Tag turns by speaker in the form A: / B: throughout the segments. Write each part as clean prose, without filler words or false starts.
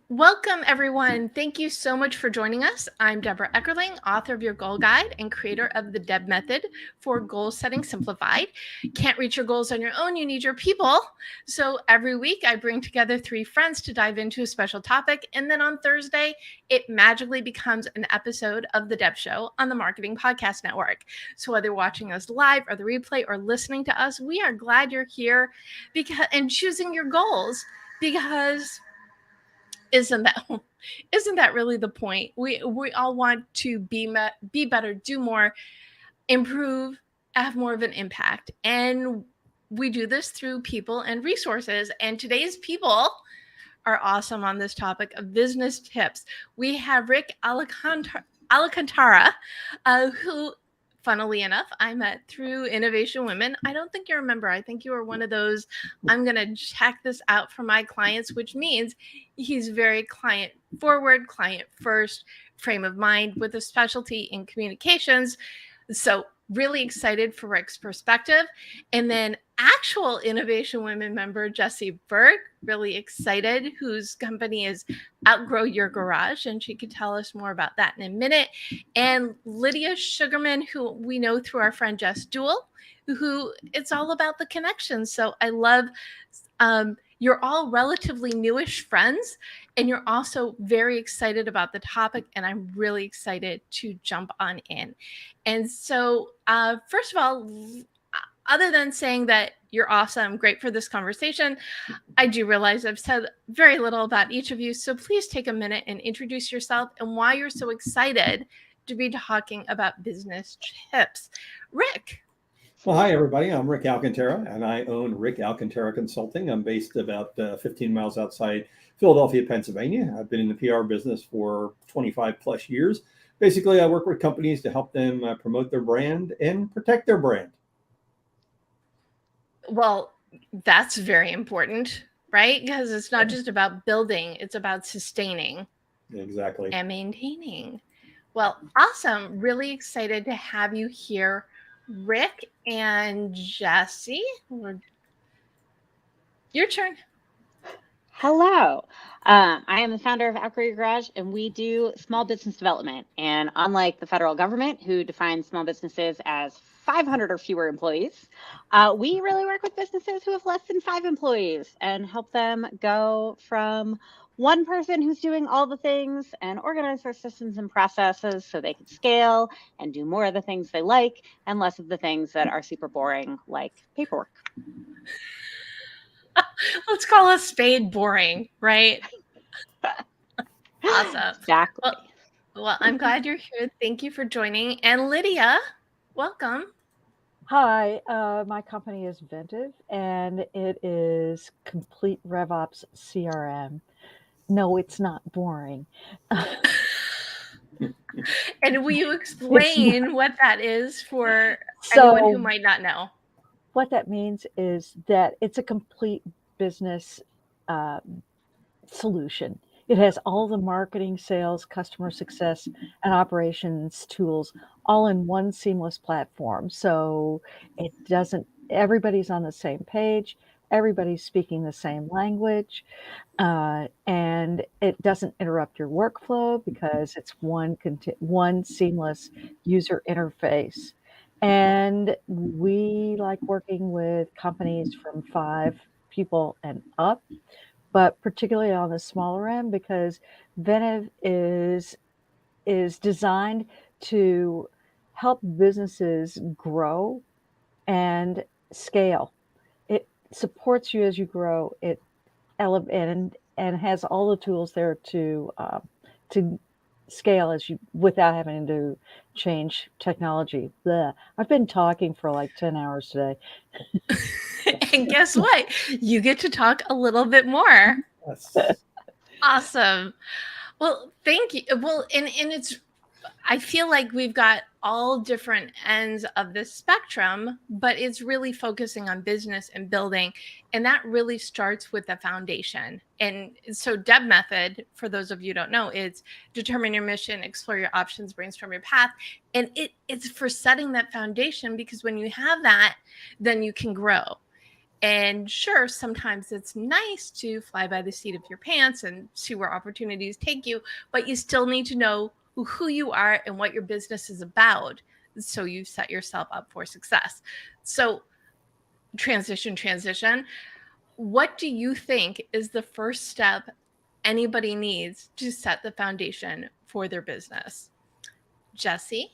A: Welcome, everyone. Thank you so much for joining us. I'm Debra Eckerling, author of Your Goal Guide and creator of the Deb Method for Goal Setting Simplified. Can't reach your goals on your own, you need your people. So every week I bring together 3 friends to dive into a special topic. And then on Thursday, it magically becomes an episode of The Deb Show on the Marketing Podcast Network. So whether watching us live or the replay or listening to us, we are glad you're here and choosing your goals because isn't that really the point? We all want to be better, do more, improve, have more of an impact, and we do this through people and resources. And today's people are awesome on this topic of business tips. We have Rick Alcantara, who, funnily enough, I met through Innovation Women. I don't think you remember. I think you were one of those, I'm going to check this out for my clients, which means he's very client forward, client first frame of mind with a specialty in communications. So really excited for Rick's perspective. And then actual Innovation Women member, Jessi Burg, really excited, whose company is Outgrow Your Garage. And she could tell us more about that in a minute. And Lydia Sugarman, who we know through our friend Jess Duell, who it's all about the connections. So I love, you're all relatively newish friends, and you're also very excited about the topic, and I'm really excited to jump on in. And so, first of all, other than saying that you're awesome, great for this conversation, I do realize I've said very little about each of you, so please take a minute and introduce yourself and why you're so excited to be talking about business tips. Rick.
B: Well, hi, everybody. I'm Rick Alcantara, and I own Rick Alcantara Consulting. I'm based about 15 miles outside Philadelphia, Pennsylvania. I've been in the PR business for 25 plus years. Basically, I work with companies to help them promote their brand and protect their brand.
A: Well, that's very important, right? Because it's not just about building, it's about sustaining.
B: Exactly.
A: And maintaining. Well, awesome. Really excited to have you here, Rick and Jessi. Your turn.
C: Hello. I am the founder of Outgrow Your Garage, and we do small business development. And unlike the federal government, who defines small businesses as 500 or fewer employees, we really work with businesses who have less than 5 employees and help them go from one person who's doing all the things and organize their systems and processes so they can scale and do more of the things they like and less of the things that are super boring, like paperwork.
A: Let's call a spade boring, right? Awesome.
C: Exactly.
A: Well, I'm glad you're here. Thank you for joining. And Lydia, welcome.
D: Hi, my company is Venntive, and it is complete RevOps CRM. No, it's not boring.
A: And will you explain what that is for anyone who might not know?
D: What that means is that it's a complete business solution. It has all the marketing, sales, customer success, and operations tools all in one seamless platform. So it doesn't, everybody's on the same page, everybody's speaking the same language, and it doesn't interrupt your workflow because it's one seamless user interface. And we like working with companies from 5 people and up, but particularly on the smaller end, because Venntive is designed to help businesses grow and scale. It supports you as you grow. It and has all the tools there to scale as you without having to change technology. Blech. I've been talking for like 10 hours today.
A: And guess what? You get to talk a little bit more.
B: Yes.
A: Awesome. Well, thank you. Well, and it's, I feel like we've got all different ends of the spectrum, but it's really focusing on business and building. And that really starts with the foundation. And so Deb method, for those of you who don't know, it's determine your mission, explore your options, brainstorm your path. And it's for setting that foundation, because when you have that, then you can grow. And sure, sometimes it's nice to fly by the seat of your pants and see where opportunities take you, but you still need to know who you are and what your business is about, so you set yourself up for success. So transition. What do you think is the first step anybody needs to set the foundation for their business? Jessi?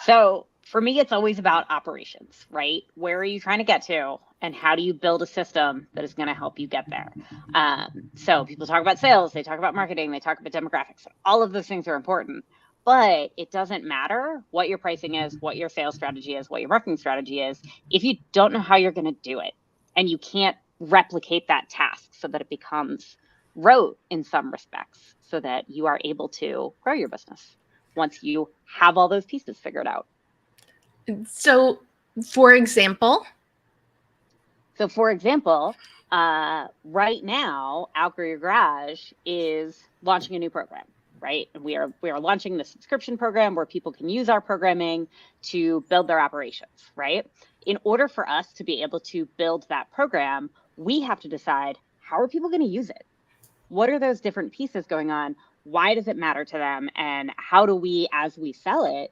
C: So for me, it's always about operations, right? Where are you trying to get to, and how do you build a system that is going to help you get there? So people talk about sales, they talk about marketing, they talk about demographics. All of those things are important, but it doesn't matter what your pricing is, what your sales strategy is, what your marketing strategy is, if you don't know how you're going to do it, and you can't replicate that task so that it becomes rote in some respects, so that you are able to grow your business once you have all those pieces figured out.
A: So, for example,
C: right now, Outgrow Your Garage is launching a new program, right? And we are launching the subscription program where people can use our programming to build their operations, right? In order for us to be able to build that program, we have to decide, how are people going to use it? What are those different pieces going on? Why does it matter to them? And how do we, as we sell it,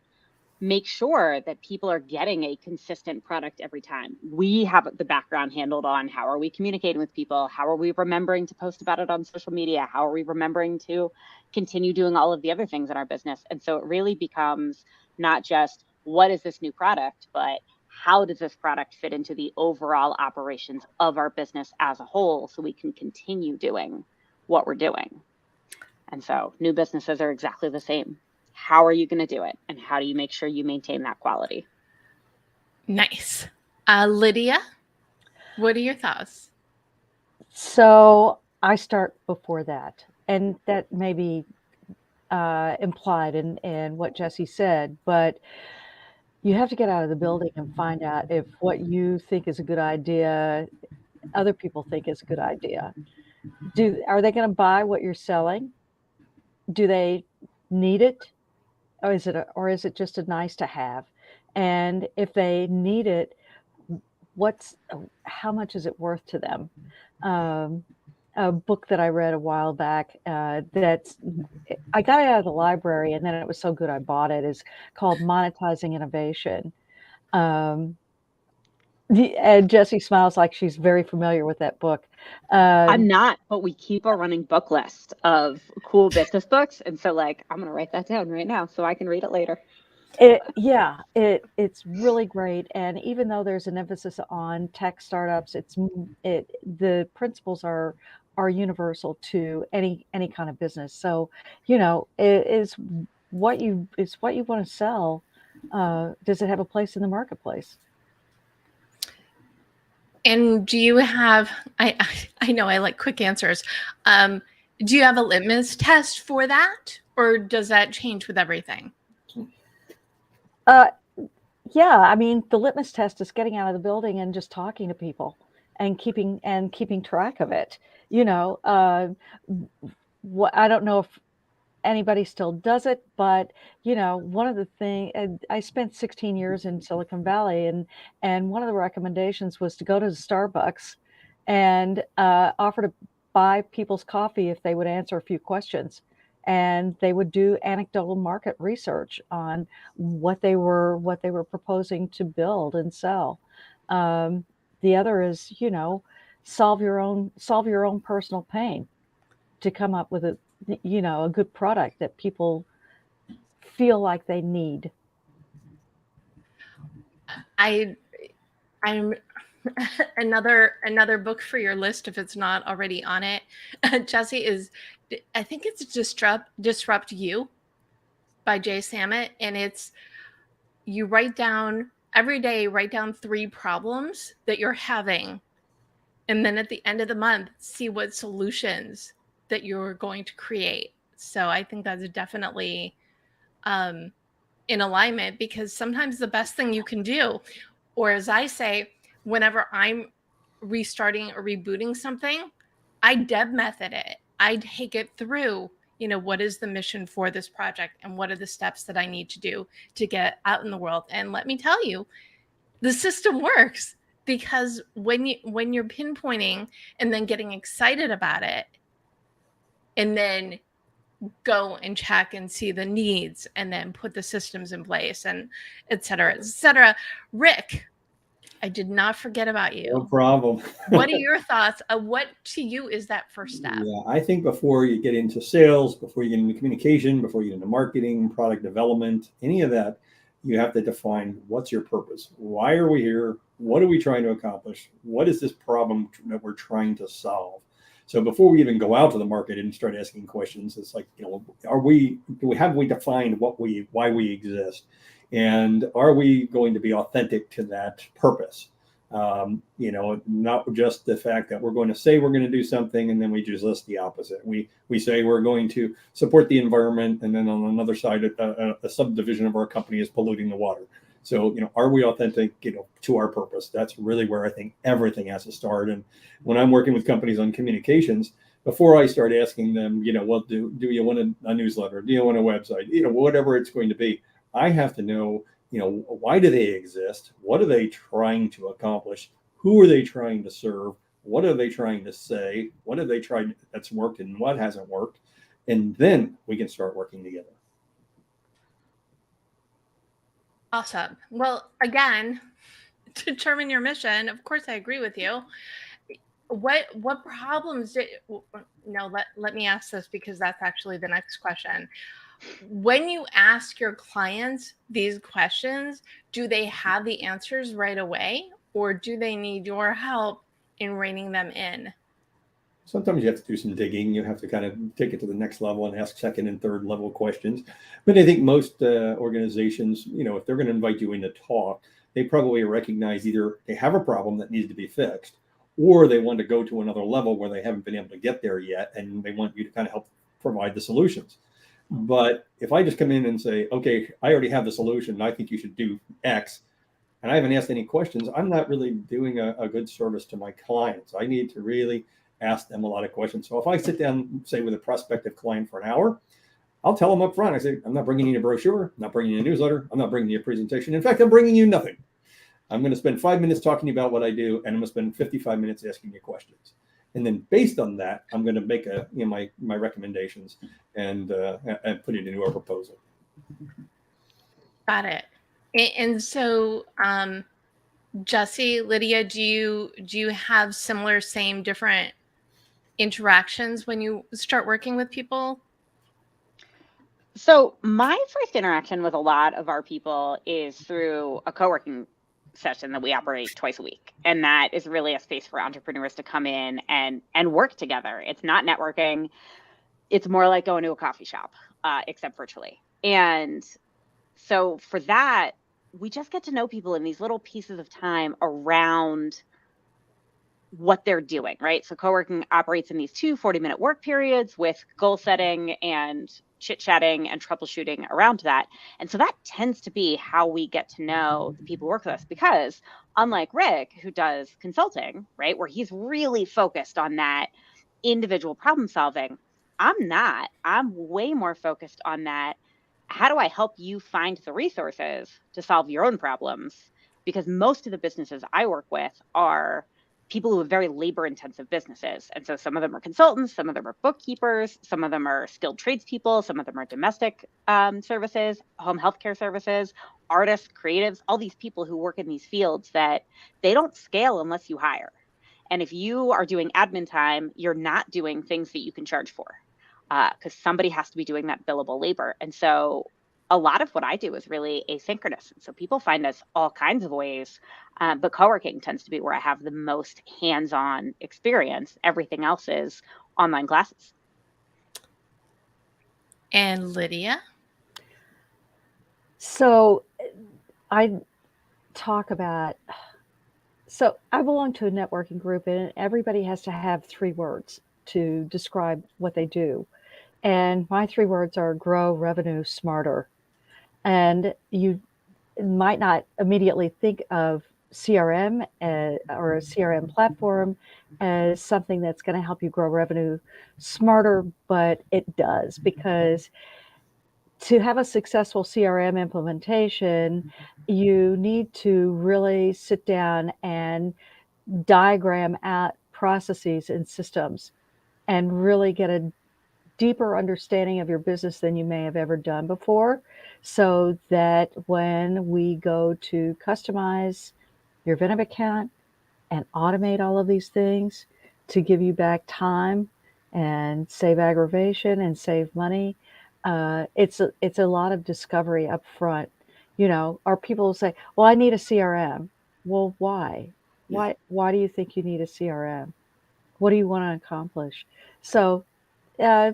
C: make sure that people are getting a consistent product every time? We have the background handled on how are we communicating with people? How are we remembering to post about it on social media? How are we remembering to continue doing all of the other things in our business? And so it really becomes not just what is this new product, but how does this product fit into the overall operations of our business as a whole, so we can continue doing what we're doing. And so new businesses are exactly the same. How are you going to do it? And how do you make sure you maintain that quality?
A: Nice. Lydia, what are your thoughts?
D: So I start before that, and that may be implied in what Jessi said, but you have to get out of the building and find out if what you think is a good idea, other people think is a good idea. Are they going to buy what you're selling? Do they need it? Or is it just a nice to have? And if they need it, how much is it worth to them? A book that I read a while back I got it out of the library, and then it was so good I bought it, is called Monetizing Innovation. And Jessi smiles like she's very familiar with that book.
C: I'm not, but we keep a running book list of cool business books. And so I'm going to write that down right now so I can read it later.
D: It's really great. And even though there's an emphasis on tech startups, the principles are universal to any kind of business. So, it's what you want to sell. Does it have a place in the marketplace?
A: And do you have, I know I like quick answers. Do you have a litmus test for that? Or does that change with everything?
D: Yeah, I mean, the litmus test is getting out of the building and just talking to people and keeping track of it. I don't know if anybody still does it, but one of the things, I spent 16 years in Silicon Valley, and one of the recommendations was to go to the Starbucks and offer to buy people's coffee if they would answer a few questions. And they would do anecdotal market research on what they were proposing to build and sell. The other is, solve your own personal pain to come up with a good product that people feel like they need.
A: I'm another book for your list if it's not already on it. Jessi, is, I think it's Disrupt You by Jay Samit, and it's, you write down every day, write down 3 problems that you're having, and then at the end of the month, see what solutions that you're going to create. So I think that's definitely in alignment, because sometimes the best thing you can do, or as I say, whenever I'm restarting or rebooting something, I Deb method it. I take it through, what is the mission for this project and what are the steps that I need to do to get out in the world. And let me tell you, the system works. because when you're pinpointing and then getting excited about it, and then go and check and see the needs and then put the systems in place and et cetera, et cetera. Rick, I did not forget about you.
B: No problem.
A: What are your thoughts? What to you is that first step?
B: Yeah, I think before you get into sales, before you get into communication, before you get into marketing, product development, any of that, you have to define what's your purpose. Why are we here? What are we trying to accomplish? What is this problem that we're trying to solve? So before we even go out to the market and start asking questions, it's like, have we defined why we exist? And are we going to be authentic to that purpose? Not just the fact that we're going to say we're going to do something and then we just list the opposite. We say we're going to support the environment, and then on another side, a subdivision of our company is polluting the water. So, are we authentic, to our purpose? That's really where I think everything has to start. And when I'm working with companies on communications, before I start asking them, well, do you want a newsletter? Do you want a website? Whatever it's going to be, I have to know, why do they exist? What are they trying to accomplish? Who are they trying to serve? What are they trying to say? What have they tried that's worked and what hasn't worked? And then we can start working together.
A: Awesome. Well, again, to determine your mission, of course, I agree with you. What problems let me ask this, because that's actually the next question. When you ask your clients these questions, do they have the answers right away, or do they need your help in reining them in?
B: Sometimes you have to do some digging. You have to kind of take it to the next level and ask second and third level questions. But I think most organizations, if they're going to invite you in to talk, they probably recognize either they have a problem that needs to be fixed, or they want to go to another level where they haven't been able to get there yet, and they want you to kind of help provide the solutions. But if I just come in and say, okay, I already have the solution, and I think you should do X, and I haven't asked any questions, I'm not really doing a good service to my clients. I need to really ask them a lot of questions. So if I sit down, say, with a prospective client for an hour, I'll tell them up front, I say, I'm not bringing you a brochure, I'm not bringing you a newsletter, I'm not bringing you a presentation. In fact, I'm bringing you nothing. I'm going to spend 5 minutes talking about what I do, and I'm going to spend 55 minutes asking you questions. And then based on that, I'm going to make my recommendations and put it into a proposal.
A: Got it. And so, Jessi, Lydia, do you have similar, same, different interactions when you start working with people?
C: So my first interaction with a lot of our people is through a co-working session that we operate twice a week. And that is really a space for entrepreneurs to come in and work together. It's not networking. It's more like going to a coffee shop, except virtually. And so for that, we just get to know people in these little pieces of time around what they're doing, right? So co-working operates in these 2 40-minute work periods with goal setting and chit-chatting and troubleshooting around that. And so that tends to be how we get to know the people who work with us, because unlike Rick, who does consulting, right, where he's really focused on that individual problem solving, I'm not. I'm way more focused on that. How do I help you find the resources to solve your own problems? Because most of the businesses I work with are people who have very labor-intensive businesses. And so some of them are consultants, some of them are bookkeepers, some of them are skilled tradespeople, some of them are domestic services, home healthcare services, artists, creatives, all these people who work in these fields that they don't scale unless you hire. And if you are doing admin time, you're not doing things that you can charge for, because somebody has to be doing that billable labor. And so a lot of what I do is really asynchronous. And so people find us all kinds of ways, but co-working tends to be where I have the most hands-on experience. Everything else is online classes.
A: And Lydia?
D: So I belong to a networking group, and everybody has to have 3 words to describe what they do. And my 3 words are grow revenue smarter. And you might not immediately think of CRM or a CRM platform as something that's going to help you grow revenue smarter, but it does, because to have a successful CRM implementation, you need to really sit down and diagram out processes and systems and really get a deeper understanding of your business than you may have ever done before, so that when we go to customize your Venntive account and automate all of these things to give you back time and save aggravation and save money, it's a lot of discovery up front. Or people will say, well, I need a CRM. Well, why?
B: Yeah.
D: Why do you think you need a CRM? What do you want to accomplish? So, uh,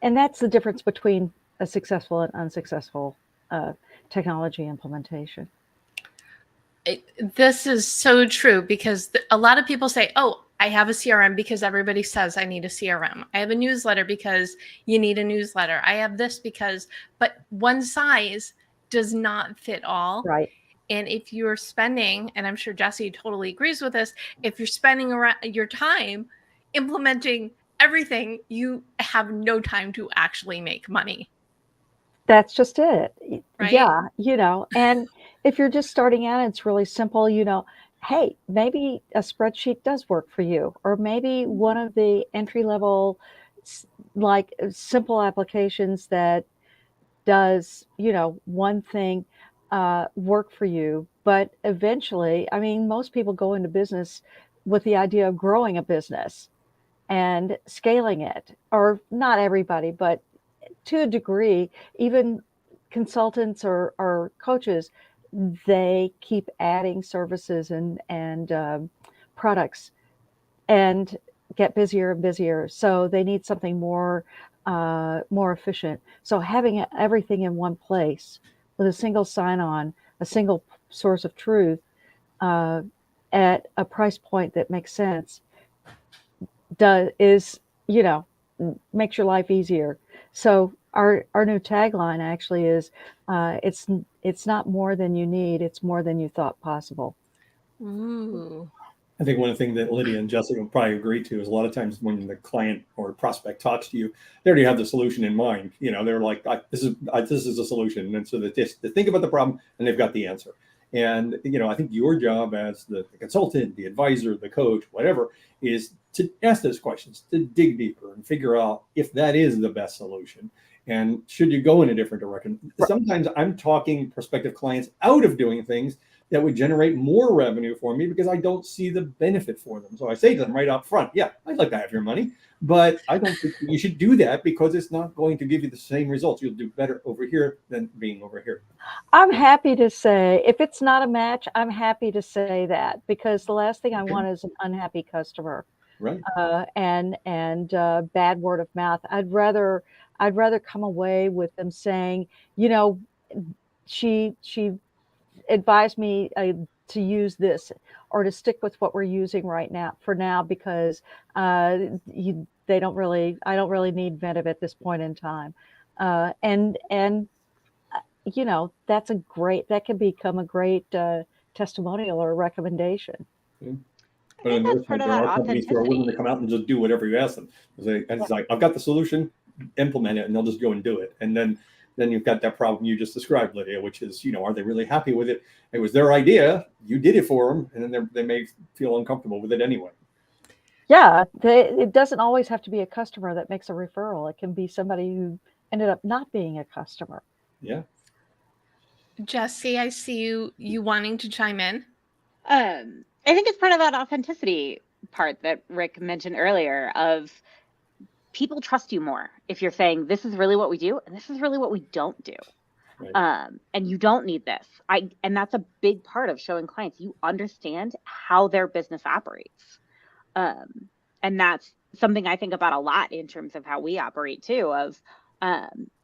D: and that's the difference between a successful and unsuccessful technology implementation.
A: This is so true, because a lot of people say, oh, I have a CRM because everybody says I need a CRM. I have a newsletter because you need a newsletter. I have this because, but one size does not fit all.
D: Right.
A: And if you're spending, and I'm sure Jessi totally agrees with this, if you're spending around your time implementing everything, you have no time to actually make money.
D: That's just it.
A: Right?
D: Yeah, and if you're just starting out, it's really simple, hey, maybe a spreadsheet does work for you, or maybe one of the entry level, like simple applications that does, one thing work for you. But eventually, I mean, most people go into business with the idea of growing a business and scaling it, or not everybody, but to a degree, even consultants or coaches, they keep adding services and products and get busier and busier. So they need something more efficient. So having everything in one place with a single sign-on, a single source of truth, at a price point that makes sense, makes your life easier. So our new tagline actually is, it's not more than you need, it's more than you thought possible.
A: Ooh.
B: I think one thing that Lydia and Jessi will probably agree to is a lot of times when the client or prospect talks to you, they already have the solution in mind. They're like, this is a solution. And so they think about the problem and they've got the answer. And, I think your job as the consultant, the advisor, the coach, whatever, is to ask those questions, to dig deeper and figure out if that is the best solution. And should you go in a different direction? Sometimes I'm talking prospective clients out of doing things that would generate more revenue for me because I don't see the benefit for them. So I say to them right up front, yeah, I'd like to have your money, but I don't think you should do that because it's not going to give you the same results. You'll do better over here than being over here.
D: I'm happy to say, if it's not a match, I'm happy to say that, because the last thing I want is an unhappy customer.
B: Right.
D: And bad word of mouth. I'd rather come away with them saying, she advised me to use this, or to stick with what we're using right now for now, because I don't really need Venntive at this point in time. And that can become a great testimonial or recommendation.
B: Yeah. But on the other side, there are companies who are willing to come out and just do whatever you ask them. It's like, I've got the solution, implement it, and they'll just go and do it. And then you've got that problem you just described, Lydia, which is, are they really happy with it? It was their idea. You did it for them, and then they may feel uncomfortable with it anyway.
D: Yeah, it doesn't always have to be a customer that makes a referral. It can be somebody who ended up not being a customer.
B: Yeah.
A: Jessi, I see you wanting to chime in.
C: I think it's part of that authenticity part that Rick mentioned earlier, of people trust you more if you're saying, this is really what we do and this is really what we don't do. Right. And you don't need this. And that's a big part of showing clients you understand how their business operates. And that's something I think about a lot in terms of how we operate too, of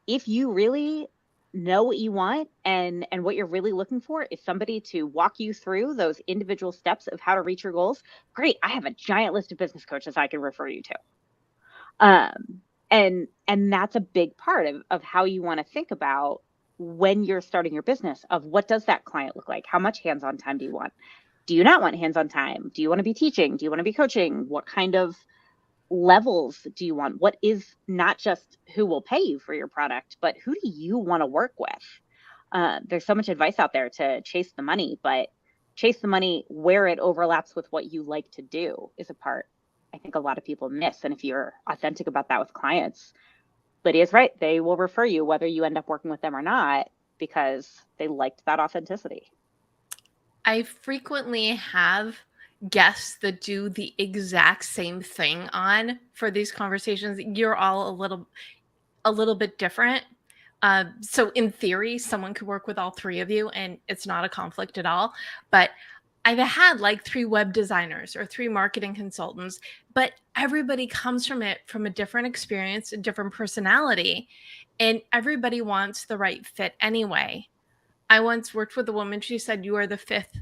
C: if you really know what you want and what you're really looking for is somebody to walk you through those individual steps of how to reach your goals, great. I have a giant list of business coaches I can refer you to. And that's a big part of how you want to think about when you're starting your business, of what does that client look like? How much hands-on time do you want? Do you not want hands-on time? Do you want to be teaching? Do you want to be coaching? What kind of levels do you want? What is not just who will pay you for your product, but who do you want to work with? There's so much advice out there to chase the money, but chase the money where it overlaps with what you like to do is a part I think a lot of people miss. And if you're authentic about that with clients, Lydia's right. They will refer you whether you end up working with them or not because they liked that authenticity.
A: I frequently have guests that do the exact same thing on for these conversations. You're all a little bit different. So in theory, someone could work with all three of you and it's not a conflict at all. But I've had like 3 web designers or 3 marketing consultants, but everybody comes from it from a different experience, a different personality, and everybody wants the right fit anyway. I once worked with a woman. She said, "You are the fifth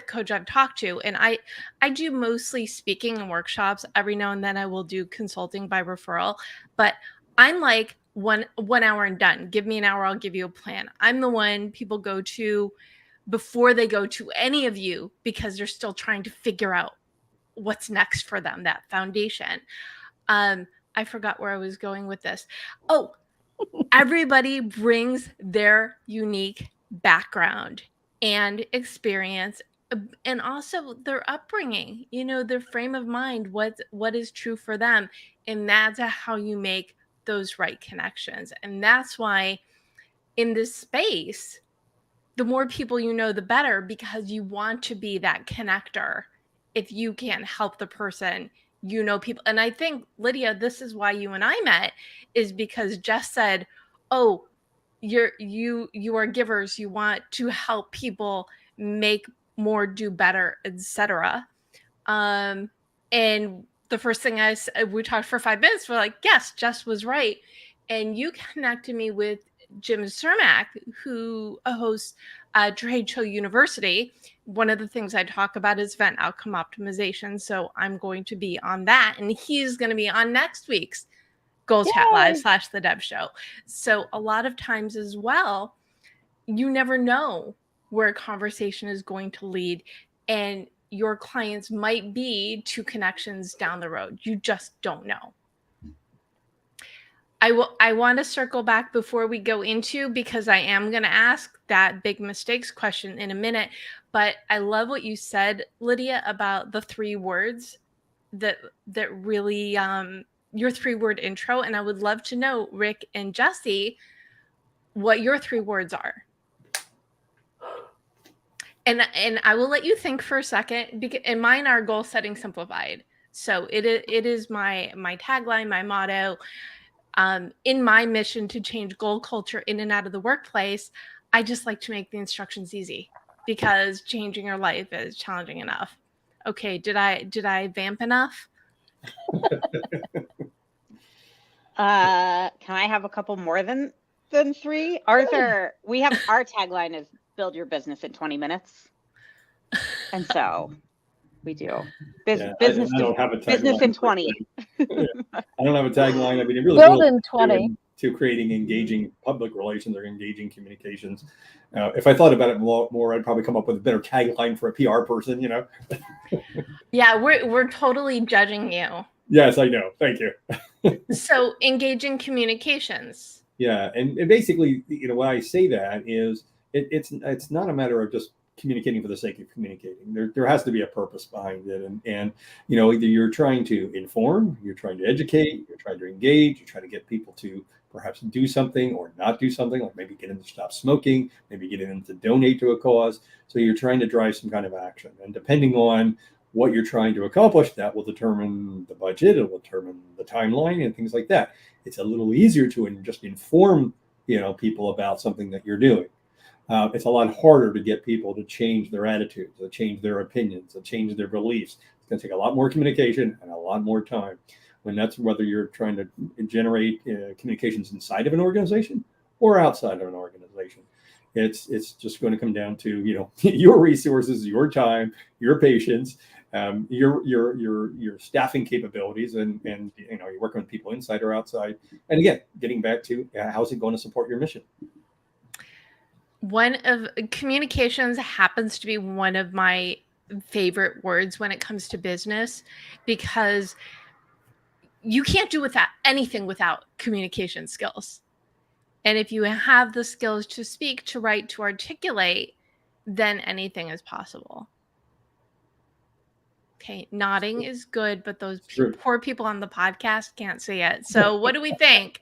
A: coach I've talked to," and I do mostly speaking and workshops. Every now and then, I will do consulting by referral, but I'm like 1 hour and done. Give me an hour, I'll give you a plan. I'm the one people go to before they go to any of you because they're still trying to figure out what's next for them, that foundation. I forgot where I was going with this. Oh, everybody brings their unique background and experience and also their upbringing, their frame of mind, what is true for them. And that's how you make those right connections. And that's why in this space, the more people you know, the better, because you want to be that connector. If you can't help the person, people. And I think, Lydia, this is why you and I met, is because Jess said, "Oh, you are givers. You want to help people make more, do better, etc." And the first thing I said, we talked for 5 minutes. We're like, "Yes, Jess was right." And you connected me with Jim Cermak, who hosts Trade Show University. One of the things I talk about is event outcome optimization. So I'm going to be on that. And he's going to be on next week's GoalChatLive / The Deb Show. So a lot of times as well, you never know where a conversation is going to lead. And your clients might be 2 connections down the road. You just don't know. I want to circle back before we go into, because I am going to ask that big mistakes question in a minute. But I love what you said, Lydia, about the 3 words that really your 3-word intro. And I would love to know, Rick and Jessi, what your 3 words are. And I will let you think for a second, and mine are goal setting simplified. So it is my tagline, my motto. In my mission to change goal culture in and out of the workplace, I just like to make the instructions easy, because changing your life is challenging enough. Okay, did I vamp enough?
C: Can I have a couple more than 3? Arthur, we have our tagline is build your business in 20 minutes. And so we do business in 20.
B: I don't have a tagline. I mean, it really
D: build in 20
B: to creating engaging public relations or engaging communications. If I thought about it more, I'd probably come up with a better tagline for a PR person,
A: Yeah, we're totally judging you.
B: Yes, I know. Thank you.
A: So engaging communications.
B: Yeah, and basically, why I say that is it's not a matter of just communicating for the sake of communicating. There has to be a purpose behind it, and either you're trying to inform, you're trying to educate, you're trying to engage, you're trying to get people to perhaps do something or not do something, like maybe get them to stop smoking, maybe get them to donate to a cause. So you're trying to drive some kind of action, and depending on what you're trying to accomplish, that will determine the budget, it will determine the timeline and things like that. It's a little easier to just inform people about something that you're doing. It's a lot harder to get people to change their attitudes, to change their opinions, to change their beliefs. It's going to take a lot more communication and a lot more time. Whether you're trying to generate communications inside of an organization or outside of an organization. It's just going to come down to your resources, your time, your patience, your staffing capabilities, and you're working with people inside or outside. And again, getting back to how's it going to support your mission?
A: One of communications happens to be one of my favorite words when it comes to business, because you can't do anything without communication skills. And if you have the skills to speak, to write, to articulate, then anything is possible. Okay, nodding is good, but those poor people on the podcast can't see it. So what do we think?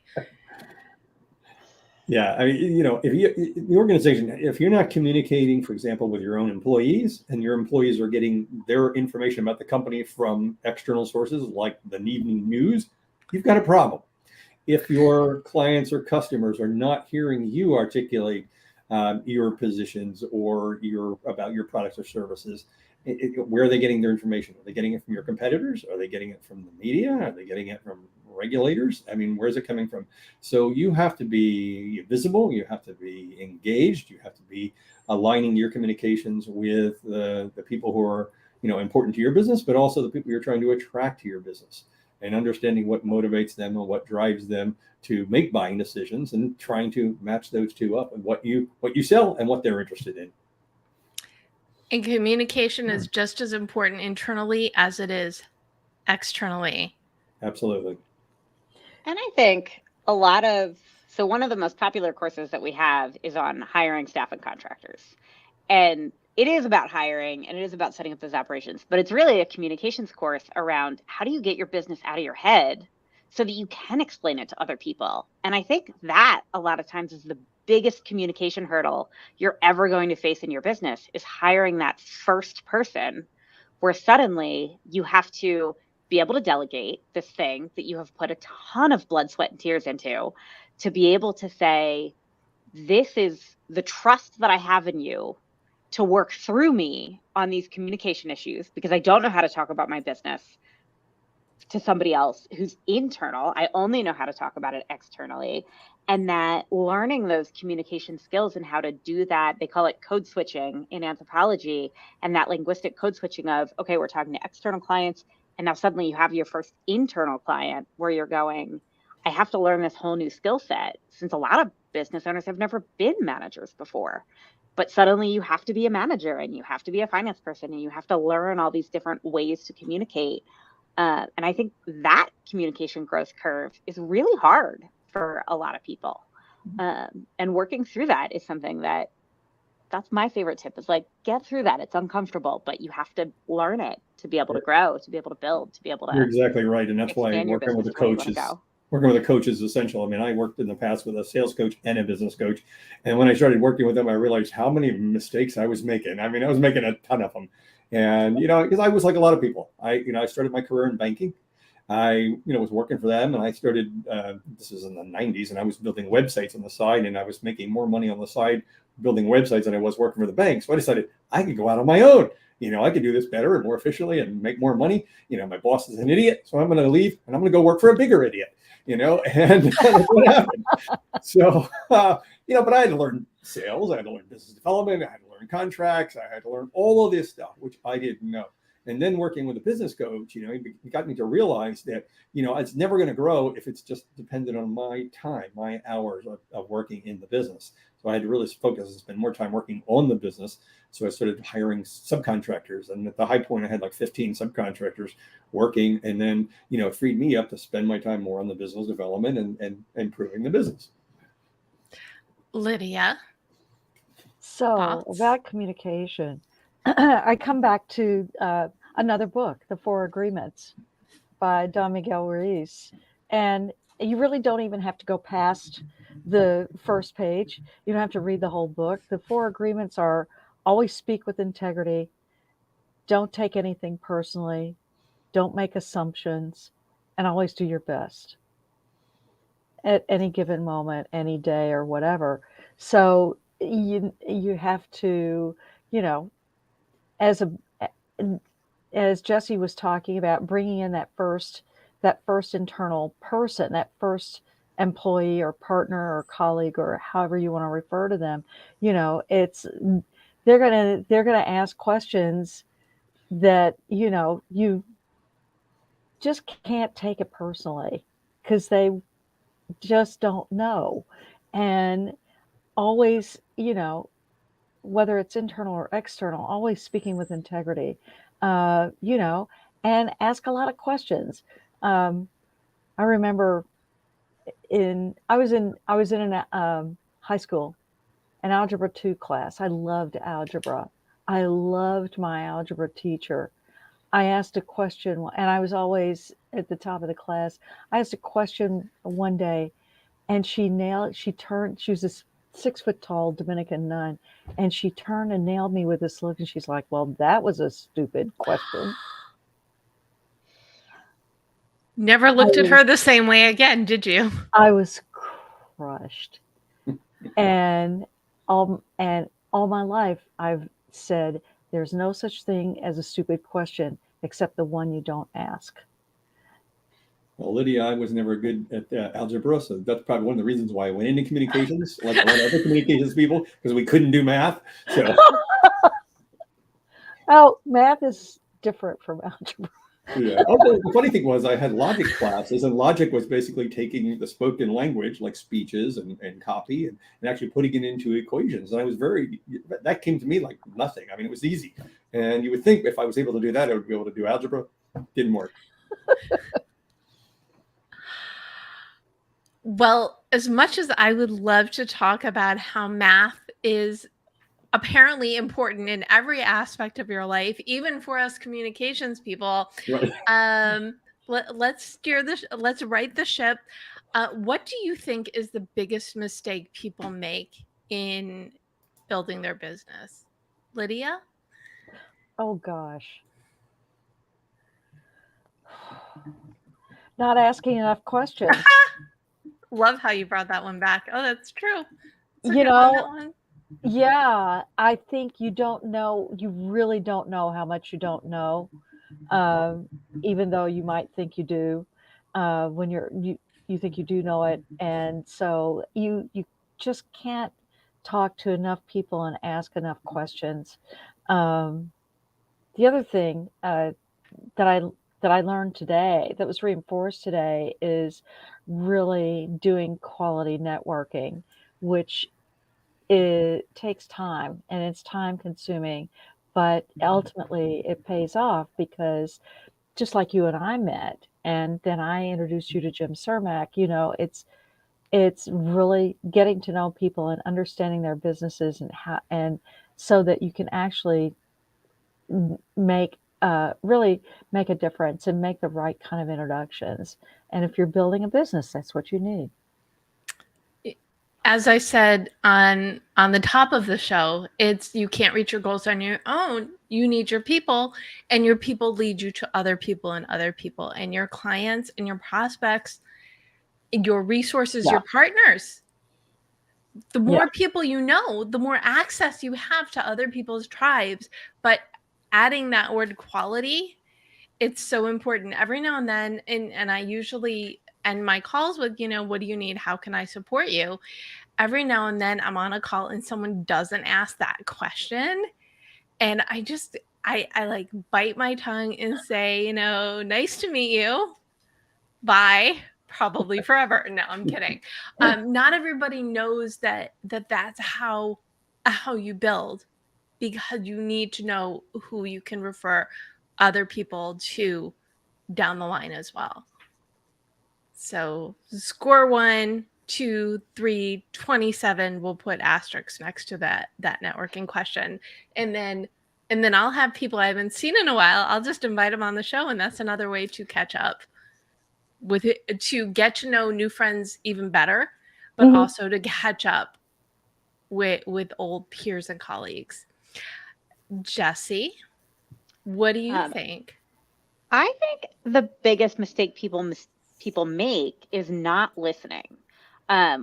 B: Yeah, I mean, if the organization, if you're not communicating, for example, with your own employees, and your employees are getting their information about the company from external sources like the evening news, you've got a problem. If your clients or customers are not hearing you articulate your positions or about your products or services, where are they getting their information? Are they getting it from your competitors? Are they getting it from the media? Are they getting it from regulators? I mean, where's it coming from? So you have to be visible. You have to be engaged. You have to be aligning your communications with the people who are, important to your business, but also the people you're trying to attract to your business, and understanding what motivates them and what drives them to make buying decisions, and trying to match those two up, and what you sell and what they're interested in.
A: And communication is just as important internally as it is externally.
B: Absolutely.
C: And I think one of the most popular courses that we have is on hiring staff and contractors. And it is about hiring, and it is about setting up those operations, but it's really a communications course around how do you get your business out of your head so that you can explain it to other people. And I think that a lot of times is the biggest communication hurdle you're ever going to face in your business, is hiring that first person, where suddenly you have to be able to delegate this thing that you have put a ton of blood, sweat, and tears into, to be able to say, this is the trust that I have in you to work through me on these communication issues, because I don't know how to talk about my business to somebody else who's internal. I only know how to talk about it externally. And that learning those communication skills and how to do that, they call it code switching in anthropology, and that linguistic code switching of, okay, we're talking to external clients, and now suddenly you have your first internal client where you're going, I have to learn this whole new skill set, since a lot of business owners have never been managers before. But suddenly you have to be a manager, and you have to be a finance person, and you have to learn all these different ways to communicate. And I think that communication growth curve is really hard for a lot of people. And working through that is something that's my favorite tip, is like, get through that. It's uncomfortable, but you have to learn it to be able to grow, to be able to build, to be able to.
B: You're exactly right. And that's why working with a coach is essential. I mean, I worked in the past with a sales coach and a business coach. And when I started working with them, I realized how many mistakes I was making. I mean, I was making a ton of them. And, because I was like a lot of people, I started my career in banking. I, was working for them, and I started, this is in the 90s, and I was building websites on the side, and I was making more money on the side building websites than I was working for the bank. So I decided I could go out on my own. I could do this better and more efficiently and make more money. My boss is an idiot, so I'm going to leave and I'm going to go work for a bigger idiot, and that's what happened. So, but I had to learn sales, I had to learn business development, I had to learn contracts, I had to learn all of this stuff, which I didn't know. And then working with a business coach, he got me to realize that, it's never going to grow if it's just dependent on my time, my hours of working in the business. So I had to really focus and spend more time working on the business. So I started hiring subcontractors. And at the high point, I had like 15 subcontractors working, and then, it freed me up to spend my time more on the business development and improving the business.
A: Lydia.
D: So
A: Thoughts?
D: about communication, I come back to another book, The Four Agreements by Don Miguel Ruiz. And you really don't even have to go past the first page. You don't have to read the whole book. The four agreements are: always speak with integrity, don't take anything personally, don't make assumptions, and always do your best at any given moment, any day, or whatever. So you have to, as Jessi was talking about, bringing in that first internal person, that first employee or partner or colleague, or however you want to refer to them, it's they're gonna ask questions that you just can't take it personally, because they just don't know. And always, whether it's internal or external, always speaking with integrity, and ask a lot of questions. I remember I was in an high school, an algebra 2 class. I loved algebra. I loved my algebra teacher. I asked a question, and I was always at the top of the class. I asked a question one day, and she nailed. She turned. She was this 6 foot tall Dominican nun, and she turned and nailed me with this look. And she's like, "Well, that was a stupid question."
A: Never looked at her the same way again, did you?
D: I was crushed. And all my life, I've said there's no such thing as a stupid question except the one you don't ask.
B: Well, Lydia, I was never good at algebra, so that's probably one of the reasons why I went into communications, like a lot of other communications people, because we couldn't do math. So,
D: Oh, math is different from algebra.
B: yeah. Also, the funny thing was, I had logic classes, and logic was basically taking the spoken language, like speeches and copy, and actually putting it into equations. And I was that came to me like nothing. I mean, it was easy. And you would think if I was able to do that, I would be able to do algebra. Didn't work.
A: Well, as much as I would love to talk about how math is apparently important in every aspect of your life, even for us communications people,
B: Right.
A: let's right the ship. What do you think is the biggest mistake people make in building their business? Lydia?
D: Oh gosh. Not asking enough questions.
A: Love how you brought that one back. Oh, that's true. That's a
D: You
A: good one, that
D: know,
A: one.
D: yeah, I think you really don't know how much you don't know, even though you might think you do, when you think you do know it. And so you just can't talk to enough people and ask enough questions. Um, the other thing that I learned today, that was reinforced today, is really doing quality networking, which it takes time and it's time consuming, but ultimately it pays off, because just like you and I met, and then I introduced you to Jim Cermak, it's really getting to know people and understanding their businesses, and so that you can actually make really make a difference and make the right kind of introductions. And if you're building a business, that's what you need.
A: As I said on the top of the show, it's you can't reach your goals on your own. You need your people, and your people lead you to other people and other people, and your clients and your prospects, your resources,
D: Yeah.
A: your partners. The more
D: Yeah.
A: people you know, the more access you have to other people's tribes. But adding that word quality, it's so important. Every now and then, and I usually end my calls with, what do you need? How can I support you? Every now and then I'm on a call and someone doesn't ask that question. And I like bite my tongue and say, nice to meet you. Bye. Probably forever. No, I'm kidding. Not everybody knows that's how you build, because you need to know who you can refer other people to down the line as well. So score 1, 2, 3, 27. We'll put asterisks next to that networking question. And then I'll have people I haven't seen in a while. I'll just invite them on the show. And that's another way to catch up with it, to get to know new friends even better, but
D: Mhm.
A: also to catch up with old peers and colleagues. Jessi, what do you think?
C: I think the biggest mistake people make is not listening.